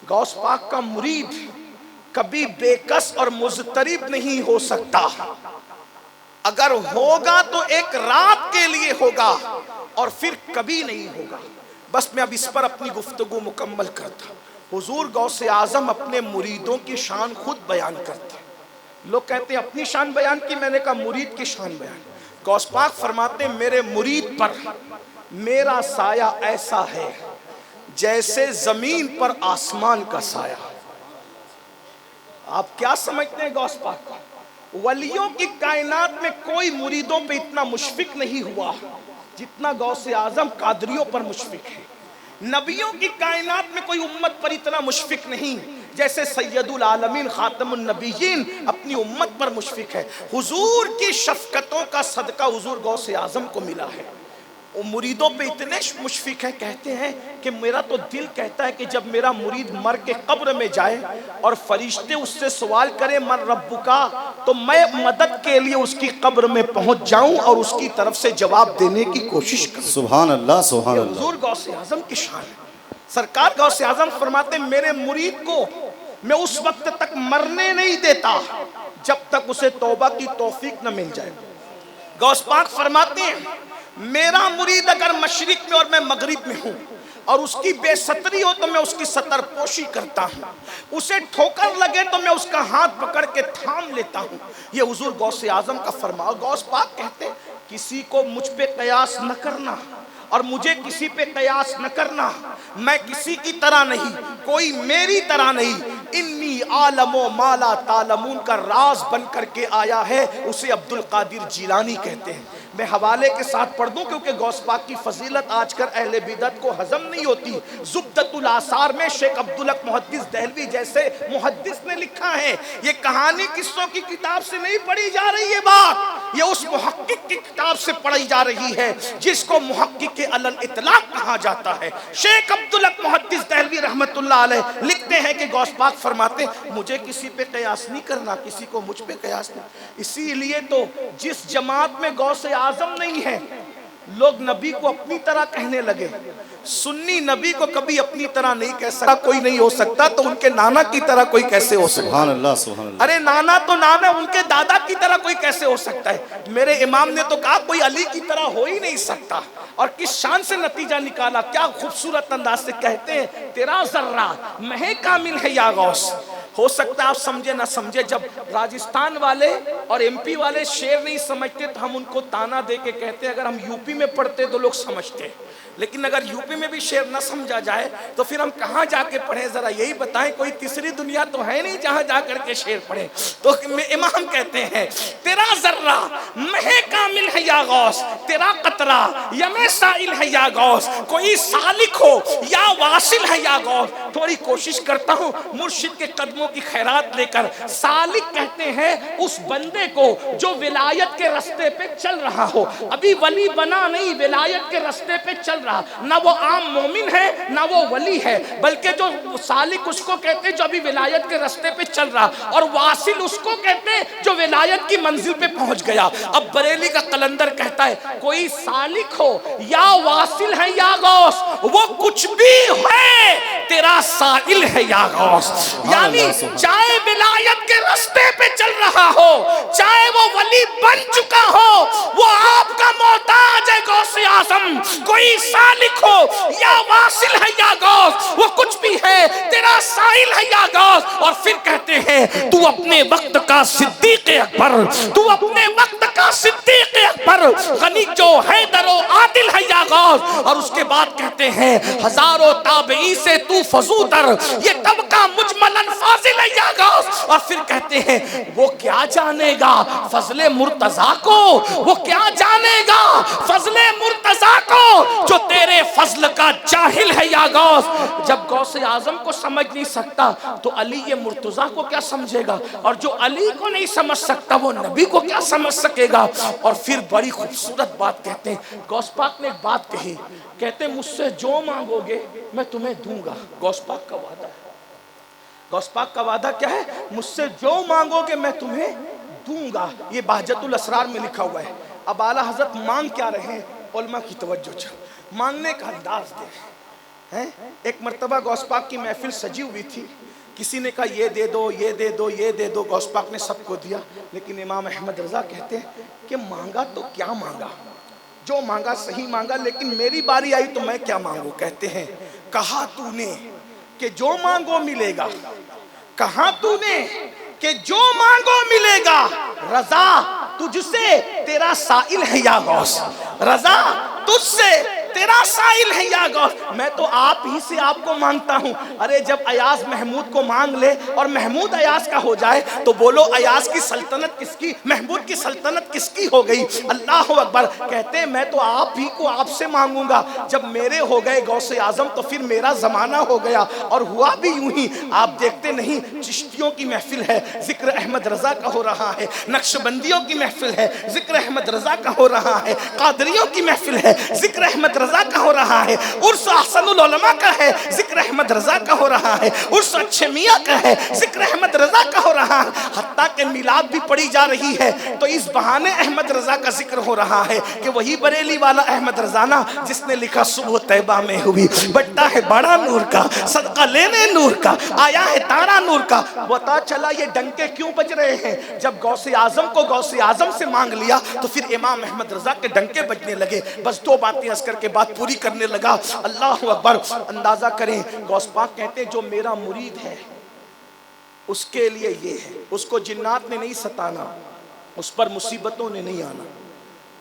غوث پاک کا مرید کبھی بےکس اور مضطرب نہیں ہو سکتا، اگر ہوگا تو ایک رات کے لیے ہوگا اور پھر کبھی نہیں ہوگا۔ بس میں اب اس پر اپنی گفتگو مکمل کرتا ہوں۔ حضور غوث اعظم اپنے مریدوں کی شان خود بیان کرتے ہیں۔ لوگ کہتے ہیں اپنی شان بیان کی، میں نے کہا مرید کی شان بیان۔ غوث پاک فرماتے ہیں میرے مرید پر میرا سایہ ایسا ہے جیسے زمین پر آسمان کا سایہ۔ آپ کیا سمجھتے ہیں غوث پاک کا؟ ولیوں کی کائنات میں کوئی مریدوں پہ اتنا مشفق نہیں ہوا جتنا غوث اعظم قادریوں پر مشفق ہے۔ نبیوں کی کائنات میں کوئی امت پر اتنا مشفق نہیں جیسے سید العالمین خاتم النبیین اپنی امت پر مشفق ہے۔ حضور کی شفقتوں کا صدقہ حضور غوث اعظم کو ملا ہے۔ وہ مریدوں پہ اتنے مشفق ہیں، کہتے ہیں کہ میرا تو دل کہتا ہے کہ جب میرا مرید مر کے قبر میں جائے اور فرشتے اس سے سوال کریں من ربکا، تو میں مدد کے لیے اس کی قبر میں پہنچ جاؤں اور اس کی طرف سے جواب دینے کی کوشش کروں۔ سبحان اللہ سبحان اللہ۔ حضور غوث اعظم کی شان ہے۔ سرکار غوث اعظم فرماتے ہیں میرے مرید کو میں اس وقت تک مرنے نہیں دیتا جب تک اسے توبہ کی توفیق نہ مل جائے۔ غوث پاک فرماتے ہیں میرا مرید اگر مشرق میں اور میں مغرب میں ہوں اور اس کی بے ستری ہو تو میں اس کی ستر پوشی کرتا ہوں، اسے ٹھوکر لگے تو میں اس کا ہاتھ پکڑ کے تھام لیتا ہوں۔ یہ حضور غوث اعظم کا فرمان۔ غوث پاک کہتے ہیں کسی کو مجھ پہ قیاس نہ کرنا اور مجھے کسی پہ قیاس نہ کرنا، میں کسی کی طرح نہیں، کوئی میری طرح نہیں۔ انی عالم و مالا تعلمون کا راز بن کر کے آیا ہے، اسے عبد القادر جیلانی کہتے ہیں۔ میں حوالے کے ساتھ پڑھ دوں کیونکہ غوث پاک کی فضیلت آج کل اہل بدعت کو ہضم نہیں ہوتی۔ زبدۃ الاثار میں شیخ عبدالحق محدث دہلوی جیسے محدث نے لکھا ہے، یہ کہانی قصوں کی کتاب سے نہیں پڑھی جا رہی ہے بات، یہ اس محقق کی کتاب سے پڑھی جا رہی ہے جس کو محقق علی الاطلاق کہا جاتا ہے۔ شیخ عبدالحق محدث دہلوی رحمت اللہ علیہ لکھتے ہیں کہ غوث پاک فرماتے مجھے کسی پہ قیاس نہیں کرنا، کسی کو مجھ پہ قیاس نہیں۔ اسی لیے تو جس جماعت میں غوث اعظم نہیں ہے لوگ نبی کو اپنی طرح کہنے لگے۔ سنی نبی کو کبھی اپنی طرح نہیں کہہ سکتا، کوئی نہیں ہو سکتا تو ان کے نانا کی طرح کوئی کیسے ہو سکتا؟ سبحان اللہ سبحان اللہ۔ ارے نانا تو نانا، ان کے دادا کی طرح کوئی کیسے ہو سکتا ہے؟ میرے امام نے تو کہا کوئی علی کی طرح ہو ہی نہیں سکتا، اور کس شان سے نتیجہ نکالا، کیا خوبصورت انداز سے کہتے ہیں تیرا ذرہ مہ کامل ہے یا غوث۔ ہو سکتا ہے آپ سمجھے نہ سمجھے، جب راجستھان والے اور ایم پی والے شعر نہیں سمجھتے تو ہم ان کو تانا دے کے کہتے اگر ہم یو پی میں پڑھتے تو لوگ سمجھتے، لیکن اگر یو پی میں بھی شعر نہ سمجھا جائے تو پھر ہم کہاں جا کے پڑھیں؟ ذرا یہی بتائیں، کوئی تیسری دنیا تو ہے نہیں جہاں جا کر کے شعر پڑھیں۔ تو امام کہتے ہیں تیرا ذرہ مہ کامل ہے یا غوث، تیرا قطرہ یم سائل ہے یا غوث، کوئی سالک ہو یا واصل ہے یا غوث۔ تھوڑی کوشش کرتا ہوں مرشد کے قدموں کی خیرات لے کر۔ سالک کہتے ہیں اس بندے کو جو ولایت کے رستے پہ چل رہا ہو، ابھی ولی بنا نہیں، ولایت کے رستے پہ چل رہا، نہ وہ عام مومن ہے نہ وہ ولی ہے، بلکہ جو سالک اس کو کہتے ہیں جو ابھی ولایت کے رستے پہ چل رہا، اور واصل اس کو کہتے ہیں جو ولایت کی منزل پہ پہنچ گیا۔ اب بریلی کا قلندر کہتا ہے کوئی سالک ہو یا واصل ہے یا غوث، وہ کچھ بھی ہے تیرا سائل ہے یا غوث۔ یعنی چاہے ولایت کے رستے پہ چل رہا ہو، چاہے وہ ولی بن چکا ہو، وہ آپ کا محتاج ہے غوث اعظم۔ کوئی سالک ہو یا واصل ہے یا غوث، وہ کچھ بھی ہے تیرا سائل ہے یا غوث۔ اور پھر کہتے ہیں تو اپنے وقت کا صدیق اکبر، تو اپنے وقت کا صدیق اکبر، غنی جو حیدر و عادل ہے یا غوث۔ اور اس کے بعد کہتے ہیں ہزاروں تابعی سے تو فضوتر، یہ طبقہ مجملاً فاضل ہے یا غوث۔ اور پھر کہتے ہیں وہ کیا جانے گا فضل مرتضیٰ کو، وہ کیا جانے گا فضل مرتضیٰ کو جو تیرے فضل کا جاہل ہے یا غوث۔ جب غوث اعظم کو سمجھ نہیں سکتا تو علی مرتضیٰ کو کیا سمجھے گا، اور جو علی کو نہیں سمجھ سکتا وہ نبی کو کیا سمجھ سکے گا۔ اور پھر بڑی خوبصورت بات کہتے ہیں، غوث پاک نے ایک بات کہی، کہتے ہیں مجھ سے جو مانگو گے میں تمہیں دوں گا۔ غوث پاک کا وعدہ ہے، غوث پاک کا وعدہ کیا ہے؟ مجھ سے جو مانگو گے میں تمہیں دوں گا۔ یہ بہجت الاسرار میں لکھا ہوا ہے۔ اب اعلیٰ حضرت مانگ کیا رہے ہیں، علماء کی توجہ چاہو، مانگنے کا انداز دے ایک مرتبہ غوث پاک کی محفل سجی ہوئی تھی، کسی نے کہا یہ دے دو یہ دے دو یہ دے دو، غوث پاک نے سب کو دیا، لیکن امام احمد رضا کہتے ہیں کہ مانگا تو کیا مانگا، جو مانگا صحیح مانگا، لیکن میری باری آئی تو میں کیا مانگوں؟ کہتے ہیں کہا تو نے کہ جو مانگو ملے گا، کہا تو نے کہ جو مانگو ملے گا، رضا تجھ سے تیرا سائل ہے یا غوث، رضا تجھ سے تیرا سائل ہے یا غوث، میں تو آپ ہی سے آپ کو مانگتا ہوں۔ ارے جب ایاز محمود کو مانگ لے اور محمود ایاز کا ہو جائے تو بولو ایاز کی سلطنت کس کی، محمود کی سلطنت کس کی ہو گئی؟ اللہ اکبر۔ کہتے ہیں میں تو آپ ہی کو آپ سے مانگوں گا، جب میرے ہو گئے غوث اعظم تو پھر میرا زمانہ ہو گیا، اور ہوا بھی یوں ہی۔ آپ دیکھتے نہیں چشتیوں کی محفل ہے، ذکر احمد رضا کا ہو رہا ہے، نقشبندیوں کی محفل ہے، ذکر احمد رضا کا ہو رہا ہے، قادریوں کی محفل ہے، ذکر احمد رضا کا ہو رہا ہے، عرس احسن العلماء کا ہے، ذکر احمد رضا کا ہو رہا ہے، عرس اچھے میاں کا ہے، ذکر احمد رضا کا ہو رہا ہے، حتیٰ کہ میلاد بھی پڑھی جا رہی ہے تو اس بہانے احمد رضا کا ذکر ہو رہا ہے کہ وہی بریلی والا احمد رضا نا جس نے لکھا صبح طیبہ میں ہوئی، بٹا ہے بڑا نور کا، صدقہ لینے نور کا، آیا ہے تارا نور کا۔ بتا چلا یہ ڈنکے کیوں بج رہے ہیں؟ جب غوث اعظم کو غوث اعظم سے مانگ لیا تو پھر امام احمد رضا کے ڈنکے بجنے لگے۔ بس دو باتیں عرض کر کے بات پوری کرنے لگا۔ اللہ اکبر۔ اندازہ کریں غوث پاک کہتے ہیں جو میرا مرید ہے اس کے لیے یہ ہے، اس کو جنات نے نہیں ستانا، اس پر مصیبتوں نے نہیں آنا،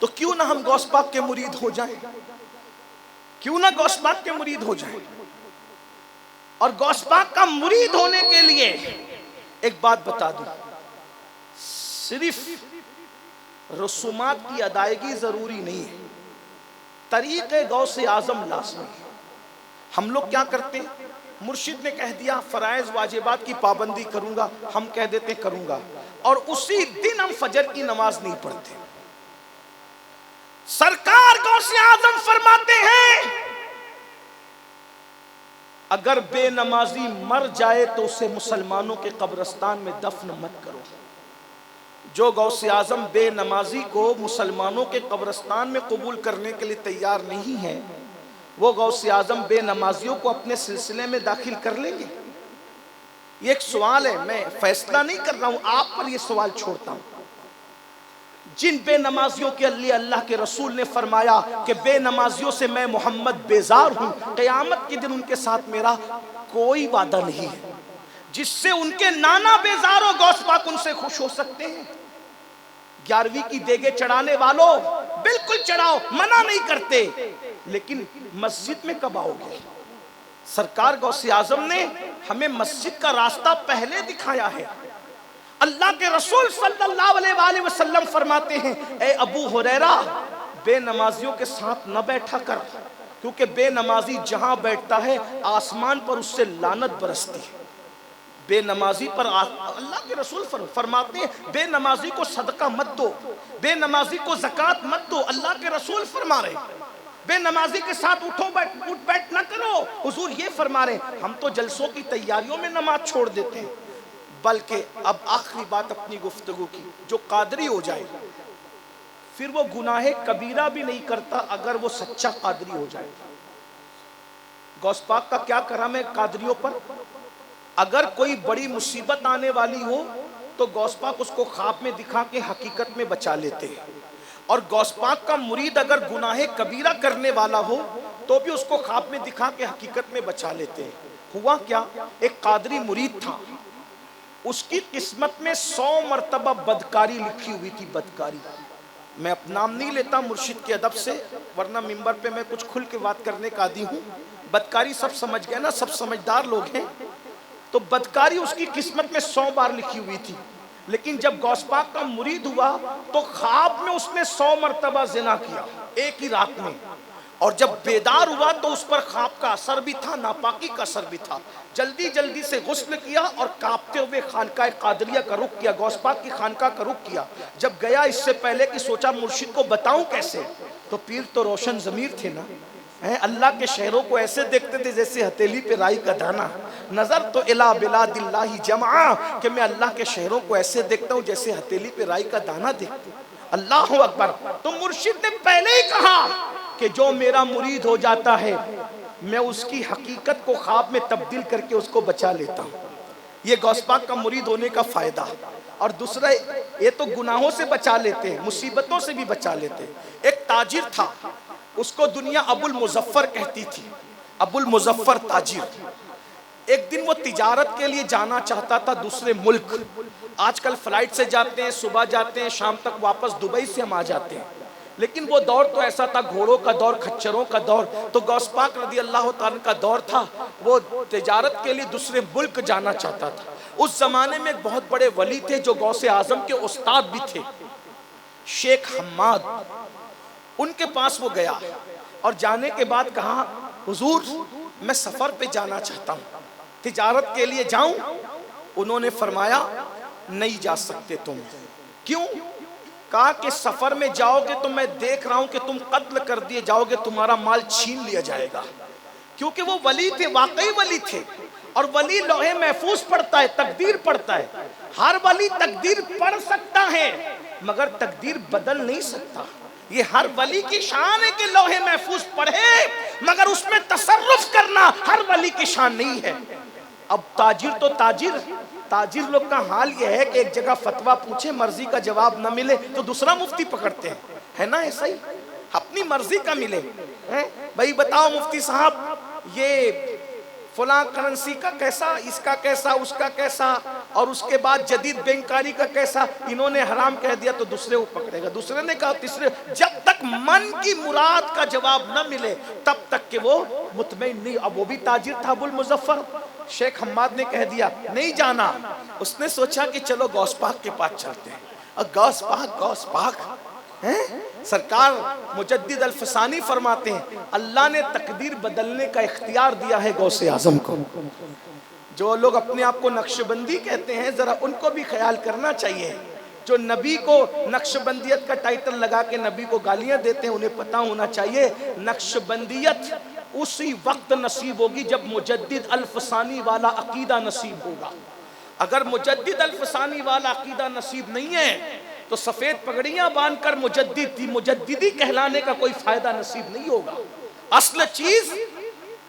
تو کیوں نہ ہم غوث پاک کے مرید ہو جائیں، کیوں نہ غوث پاک کے مرید ہو جائیں۔ اور غوث پاک کا مرید ہونے کے لیے ایک بات بتا دوں، صرف رسومات کی ادائیگی ضروری نہیں ہے، طریق غوث اعظم لازمی ہے۔ ہم لوگ کیا کرتے ہیں؟ مرشد نے کہہ دیا فرائض واجبات کی پابندی کروں گا، ہم کہہ دیتے کروں گا، اور اسی دن ہم فجر کی نماز نہیں پڑھتے۔ سرکار غوث اعظم فرماتے ہیں اگر بے نمازی مر جائے تو اسے مسلمانوں کے قبرستان میں دفن مت کرو۔ جو غوث اعظم بے نمازی کو مسلمانوں کے قبرستان میں قبول کرنے کے لیے تیار نہیں ہے، وہ غوث اعظم بے نمازیوں کو اپنے سلسلے میں داخل کر لیں گے؟ یہ ایک سوال ہے، میں فیصلہ نہیں کر رہا ہوں، آپ پر یہ سوال چھوڑتا ہوں۔ جن بے نمازیوں کے لیے اللہ کے رسول نے فرمایا کہ بے نمازیوں سے میں محمد بیزار ہوں، قیامت کے دن ان کے ساتھ میرا کوئی وعدہ نہیں ہے، جس سے ان کے نانا بیزار ہو غوث پاک ان سے خوش ہو سکتے ہیں۔ 11ویں کی دیگے چڑھانے والوں بالکل چڑھاؤ، منع نہیں کرتے، لیکن مسجد میں کب آؤ گے؟ سرکار غوث اعظم نے ہمیں مسجد کا راستہ پہلے دکھایا ہے۔ اللہ کے رسول صلی اللہ علیہ وآلہ وسلم فرماتے ہیں اے ابو ہریرہ بے نمازیوں کے ساتھ نہ بیٹھا کر، کیونکہ بے نمازی جہاں بیٹھتا ہے آسمان پر اس سے لعنت برستی ہے۔ بے نمازی پر اللہ کے رسول فرماتے ہیں بے نمازی کو صدقہ مت دو، بے نمازی کو زکوٰۃ مت دو۔ اللہ کے رسول فرما رہے ہیں بے نمازی کے ساتھ اٹھ بیٹھ نہ کرو۔ حضور یہ فرما رہے ہیں ہم تو جلسوں کی تیاریوں میں نماز چھوڑ دیتے ہیں، بلکہ اب آخری بات اپنی گفتگو کی، جو قادری ہو جائے پھر وہ گناہ کبیرہ بھی نہیں کرتا اگر وہ سچا قادری ہو جائے۔ غوث پاک کا کیا کرم ہے قادریوں پر، اگر کوئی بڑی مصیبت آنے والی ہو تو غوث پاک اس کو خواب میں دکھا کے حقیقت میں بچا لیتے ہیں، اور غوث پاک کا مرید اگر گناہ کبیرہ کرنے والا ہو تو بھی اس کو خواب میں دکھا کے حقیقت میں بچا لیتے ہیں۔ ہوا کیا، ایک قادری مرید تھا، اس کی قسمت میں 100 مرتبہ بدکاری لکھی ہوئی تھی۔ بدکاری، میں اپنا نام نہیں لیتا مرشد کے ادب سے، ورنہ منبر پہ میں کچھ کھل کے بات کرنے کا عادی ہوں۔ بدکاری سب سمجھ گئے نا، سب سمجھدار لوگ ہیں، تو بدکاری اس کی قسمت میں 100 بار لکھی ہوئی تھی۔ لیکن جب غوث پاک کا مرید ہوا تو خواب میں اس نے 100 مرتبہ زنا کیا ایک ہی رات میں، اور جب بیدار ہوا تو اس پر خواب کا اثر بھی تھا، ناپاکی کا اثر بھی تھا۔ جلدی جلدی سے غسل کیا اور کانپتے ہوئے خانقاہ قادریہ کا رخ کیا، غوث پاک کی خانقاہ کا رخ کیا۔ جب گیا اس سے پہلے کہ سوچا مرشد کو بتاؤں کیسے، تو پیر تو روشن ضمیر تھے نا، اللہ کے شہروں کو ایسے دیکھتے تھے جیسے ہتھیلی پہ رائی کا دانا۔ نظر تو الہ بلاد اللہ جمعا، کہ میں اللہ کے شہروں کو ایسے دیکھتا ہوں جیسے ہتھیلی پہ رائی کا دانا دیکھتے۔ اللہ اکبر۔ تو مرشد نے پہلے ہی کہا کہ جو میرا مرید ہو جاتا ہے میں اس کی حقیقت کو خواب میں تبدیل کر کے اس کو بچا لیتا ہوں۔ یہ غوث پاک کا مرید ہونے کا فائدہ۔ اور دوسرا یہ تو گناہوں سے بچا لیتے ہیں، مصیبتوں سے بھی بچا لیتے ہیں۔ ایک تاجر تھا، اس کو دنیا ابو المظفر کہتی تھی، ابو المظفر تاجر۔ ایک دن وہ تجارت کے لیے جانا چاہتا تھا دوسرے ملک۔ آج کل فلائٹ سے جاتے ہیں، صبح جاتے ہیں، شام تک واپس دبئی سے ہم آ جاتے ہیں، لیکن وہ دور تو ایسا تھا، گھوڑوں کا دور، کھچروں کا دور۔ تو غوث پاک رضی اللہ تعالیٰ کا دور تھا، وہ تجارت کے لیے دوسرے ملک جانا چاہتا تھا۔ اس زمانے میں ایک بہت بڑے ولی تھے جو غوث اعظم کے استاد بھی تھے، شیخ حماد۔ ان کے پاس وہ گیا اور جانے کے بعد کہا، حضور میں سفر پہ جانا چاہتا ہوں، تجارت کے لیے جاؤں؟ انہوں نے فرمایا نہیں جا سکتے تم۔ کیوں؟ کہا کہ سفر میں جاؤ گے تو میں دیکھ رہا ہوں کہ تم قتل کر دیے جاؤ گے، تمہارا مال چھین لیا جائے گا۔ کیونکہ وہ ولی تھے، واقعی ولی تھے، اور ولی لوح محفوظ پڑھتا ہے، تقدیر پڑھتا ہے۔ ہر ولی تقدیر پڑھ سکتا ہے مگر تقدیر بدل نہیں سکتا۔ یہ ہر ولی کی شان ہے کہ لوح محفوظ پڑھے، مگر اس میں تصرف کرنا ہر ولی کی شان نہیں ہے۔ اب تاجر تو تاجر لوگ کا حال یہ ہے کہ ایک جگہ فتویٰ پوچھے، مرضی کا جواب نہ ملے تو دوسرا مفتی پکڑتے ہیں، ہے نا ایسا ہی؟ اپنی مرضی کا ملے، بھائی بتاؤ مفتی صاحب یہ فلاں کرنسی کا کیسا، اس کا کیسا، اس کا کیسا، اور اس کے بعد جدید بینکاری کا کیسا، انہوں نے حرام کہہ دیا تو دوسرے کو پکڑے گا، دوسرے نے کہا تیسرے، جب تک من کی مراد کا جواب نہ ملے تب تک کہ وہ مطمئن نہیں۔ اب وہ بھی تاجر تھا ابو المظفر، شیخ حماد نے کہہ دیا نہیں جانا۔ اس نے سوچا کہ چلو غوث پاک کے پاس چلتے ہیں۔ اور غوث پاک سرکار مجدد الفسانی فرماتے ہیں اللہ نے تقدیر بدلنے کا اختیار دیا ہے غوث اعظم کو۔ جو لوگ اپنے آپ کو نقش بندی کہتے ہیں ذرا ان کو بھی خیال کرنا چاہیے، جو نبی کو نقش بندیت کا ٹائٹل لگا کے نبی کو گالیاں دیتے ہیں انہیں پتہ ہونا چاہیے نقش بندیت اسی وقت نصیب ہوگی جب مجدد الفسانی والا عقیدہ نصیب ہوگا۔ اگر مجدد الفسانی والا عقیدہ نصیب نہیں ہے تو سفید پگڑیاں باندھ کر مجددی کہلانے کا کوئی فائدہ نصیب نہیں ہوگا۔ اصل چیز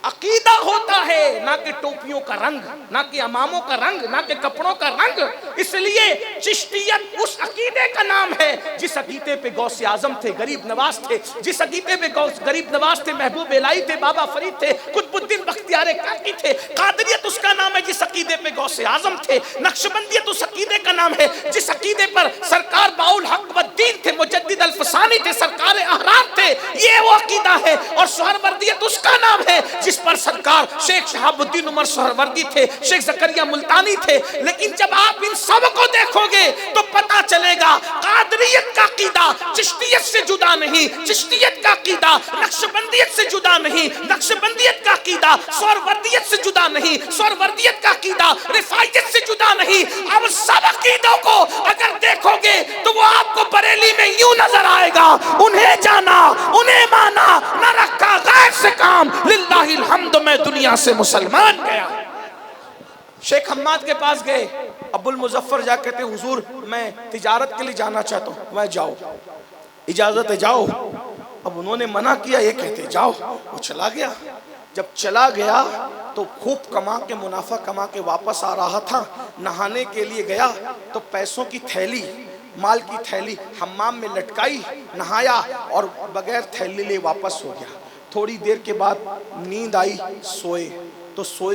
عقیدہ ہوتا ہے، نہ کہ ٹوپیوں کا رنگ، نہ کہ اماموں کا رنگ، نہ کہ کپڑوں کا رنگ۔ اس لیے چشتیت اس عقیدے کا نام ہے جس عقیدے پہ غوث اعظم تھے، غریب نواز تھے، جس عقیدے پہ غریب نواز تھے، محبوب الہی تھے، بابا فرید تھے، قطب الدین بختیار کاکی تھے۔ قادریت اس کا نام ہے جس عقیدے پہ غوث اعظم تھے۔ نقشبندیت اس عقیدے کا نام ہے جس عقیدے پر سرکار باؤل حق والدین تھے، مجدد الفسانی تھے، سرکار احرار تھے۔ یہ وہ عقیدہ ہے۔ اور سہروردیت اس کا نام ہے جس پر سرکار شیخ شہاب الدین عمر سہروردی تھے، شیخ زکریا ملتانی تھے۔ لیکن جب آپ ان سب کو دیکھو گے تو پتا چلے گا قادریت کا عقیدہ چشتیت سے جدا نہیں، چشتیت کا عقیدہ نقشبندیت سے جدا نہیں، نقشبندیت کا عقیدہ سہروردیت سے جدا نہیں، سہروردیت کا عقیدہ رفاعیت سے جدا نہیں۔ اب سب عقیدوں کو اگر دیکھو گے تو وہ آپ کو بریلی میں یوں نظر آئے گا، انہیں جانا، انہیں مانا، نہ رکھا غیر سے کام، للہ الحمد میں دنیا سے مسلمان گیا۔ شیخ حماد کے پاس گئے، ابو المظفر جا کہتے ہیں حضور میں تجارت کے لیے جانا چاہتا ہوں۔ میں جاؤ، اجازت ہے جاؤ۔ اب انہوں نے منع کیا، یہ کہتے جاؤ۔ وہ چلا گیا۔ جب چلا گیا تو خوب کما کے منافع کما کے واپس آ رہا تھا، نہانے کے لیے گیا تو پیسوں کی تھیلی، مال کی تھیلی حمام میں لٹکائی، نہایا اور بغیر تھیلی لے واپس ہو گیا۔ تھوڑی دیر کے بعد نیند آئی، سوئے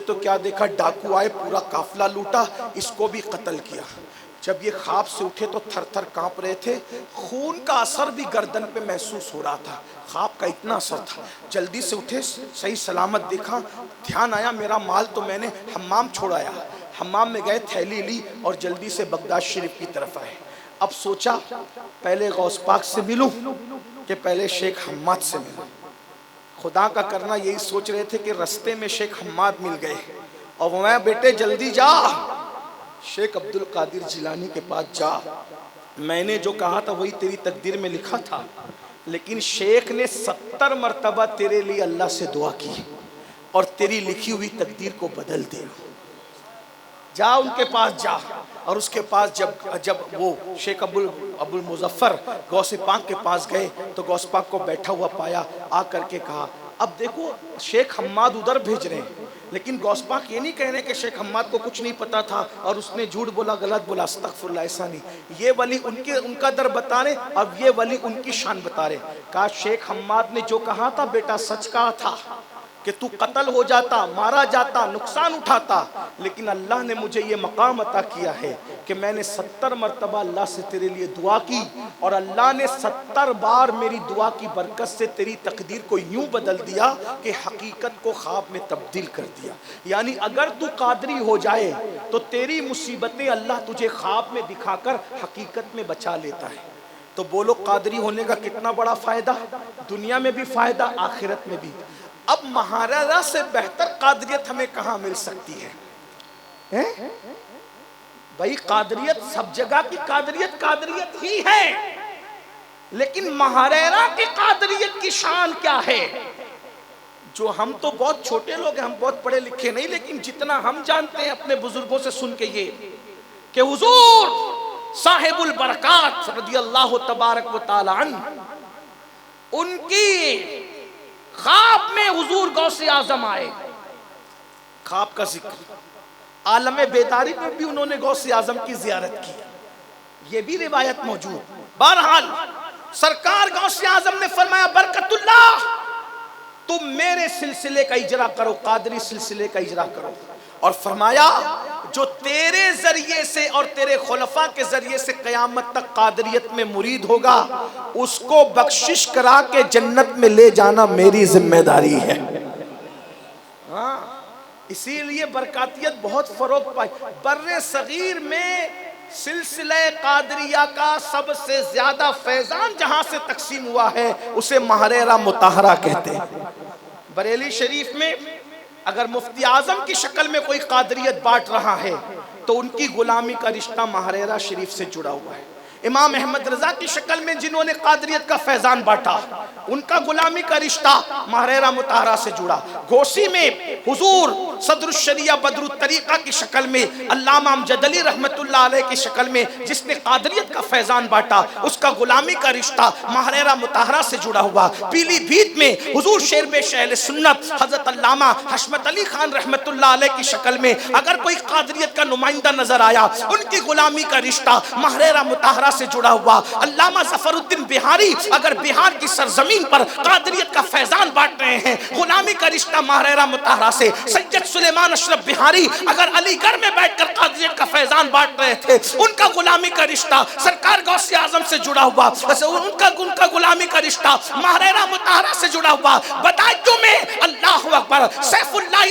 تو کیا دیکھا، ڈاکو آئے، پورا قافلہ لوٹا، اس کو بھی قتل کیا۔ جب یہ خواب سے اٹھے تو تھر تھر کانپ رہے تھے، خون کا اثر بھی گردن پہ محسوس ہو رہا تھا، خواب کا اتنا اثر تھا۔ جلدی سے اٹھے، صحیح سلامت دیکھا، دھیان آیا میرا مال تو میں نے حمام چھوڑایا۔ حمام میں گئے، تھیلی لی اور جلدی سے بغداد شریف کی طرف آئے۔ اب سوچا پہلے غوث پاک سے ملوں کہ پہلے شیخ حماد سے ملوں۔ خدا کا کرنا یہی سوچ رہے تھے کہ رستے میں شیخ حماد مل گئے اور میں بیٹے جلدی جا شیخ عبد القادر جیلانی کے پاس جا، میں نے جو کہا تھا وہی تیری تقدیر میں لکھا تھا، لیکن شیخ نے 70 مرتبہ تیرے لیے اللہ سے دعا کی اور تیری لکھی ہوئی تقدیر کو بدل دے۔ جا ان کے پاس جا۔ اور اس کے پاس جب وہ شیخ ابو المظفر غوث پاک کے پاس گئے تو غوث پاک کو بیٹھا ہوا پایا، آ کر کے کہا اب دیکھو شیخ حماد ادھر بھیج رہے ہیں، لیکن غوث پاک یہ نہیں کہہ رہے کہ شیخ حماد کو کچھ نہیں پتا تھا اور اس نے جھوٹ بولا، غلط بولا، استغفر اللہ، ایسا نہیں۔ یہ ولی ان کا در بتا رہے، اب یہ ولی ان کی شان بتا رہے۔ کہا شیخ حماد نے جو کہا تھا بیٹا سچ کہا تھا کہ تو قتل ہو جاتا، مارا جاتا، نقصان اٹھاتا، لیکن اللہ نے مجھے یہ مقام عطا کیا ہے کہ میں نے 70 مرتبہ اللہ سے تیرے لیے دعا کی اور اللہ نے 70 بار میری دعا کی برکت سے تیری تقدیر کو یوں بدل دیا کہ حقیقت کو خواب میں تبدیل کر دیا۔ یعنی اگر تو قادری ہو جائے تو تیری مصیبتیں اللہ تجھے خواب میں دکھا کر حقیقت میں بچا لیتا ہے۔ تو بولو قادری ہونے کا کتنا بڑا فائدہ، دنیا میں بھی فائدہ، آخرت میں بھی۔ اب مہاراجا سے بہتر قادریت ہمیں کہاں مل سکتی ہے؟ بھائی قادریت سب جگہ کی قادریت ہی ہے، لیکن مہاراجا کی قادریت کی شان کیا ہے؟ جو ہم تو بہت چھوٹے لوگ ہیں، ہم بہت پڑھے لکھے نہیں، لیکن جتنا ہم جانتے ہیں اپنے بزرگوں سے سن کے یہ کہ حضور صاحب البرکات رضی اللہ تبارک و تعالی عنہ، ان کی خواب میں حضور غوث اعظم آئے، خواب کا ذکر، عالم بیداری میں بھی انہوں نے غوث اعظم کی زیارت کی، یہ بھی روایت موجود۔ بہرحال سرکار غوث اعظم نے فرمایا برکت اللہ تم میرے سلسلے کا اجرا کرو، قادری سلسلے کا اجرا کرو، اور فرمایا جو تیرے ذریعے سے اور تیرے خلفاء کے ذریعے سے قیامت تک قادریت میں مرید ہوگا اس کو بخشش کرا کے جنت میں لے جانا میری ذمہ داری ہے۔ ہاں اسی لیے برکاتیت بہت فروغ پائی۔ بر صغیر میں سلسلہ قادریہ کا سب سے زیادہ فیضان جہاں سے تقسیم ہوا ہے اسے مہریرہ مطہرہ کہتے ہیں۔ بریلی شریف میں اگر مفتی اعظم کی شکل میں کوئی قادریت بانٹ رہا ہے تو ان کی غلامی کا رشتہ مہریرہ شریف سے جڑا ہوا ہے۔ امام احمد رضا کی شکل میں جنہوں نے قادریت کا فیضان بانٹا ان کا غلامی کا رشتہ مہریرہ مطہرہ سے جڑا۔ گھوسی میں حضور صدر الشریعہ بدر الطریقہ کی شکل میں علامہ امجد علی رحمت اللہ علیہ کی شکل میں جس نے قادریت کا فیضان بانٹا اس کا غلامی کا رشتہ مہریرہ مطہرہ سے جڑا ہوا۔ پیلی بھیت میں حضور شیربیش اہل سنت حضرت علامہ حشمت علی خان رحمت اللہ علیہ کی شکل میں اگر کوئی قادریت کا نمائندہ نظر آیا ان کی غلامی کا رشتہ مہریرہ مطہرہ سے جڑا ہوا۔ علامہ ظفر الدین بہاری اگر بہار کی سرزمین پر قادریت کا فیضان بانٹ رہے ہیں غلامی کا رشتہ مہریرہ مطہرہ سے۔ سید سلیمان اشرف بہاری اگر علی گڑھ میں بیٹھ کر قادریت کا فیضان بانٹ رہے تھے ان کا غلامی کا رشتہ سرکار غوث اعظم سے جڑا ہوا، ان کا غلامی کا رشتہ مہریرہ مطہرہ سے جڑا ہوا۔ بدایوں میں اللہ اکبر سیف اللہ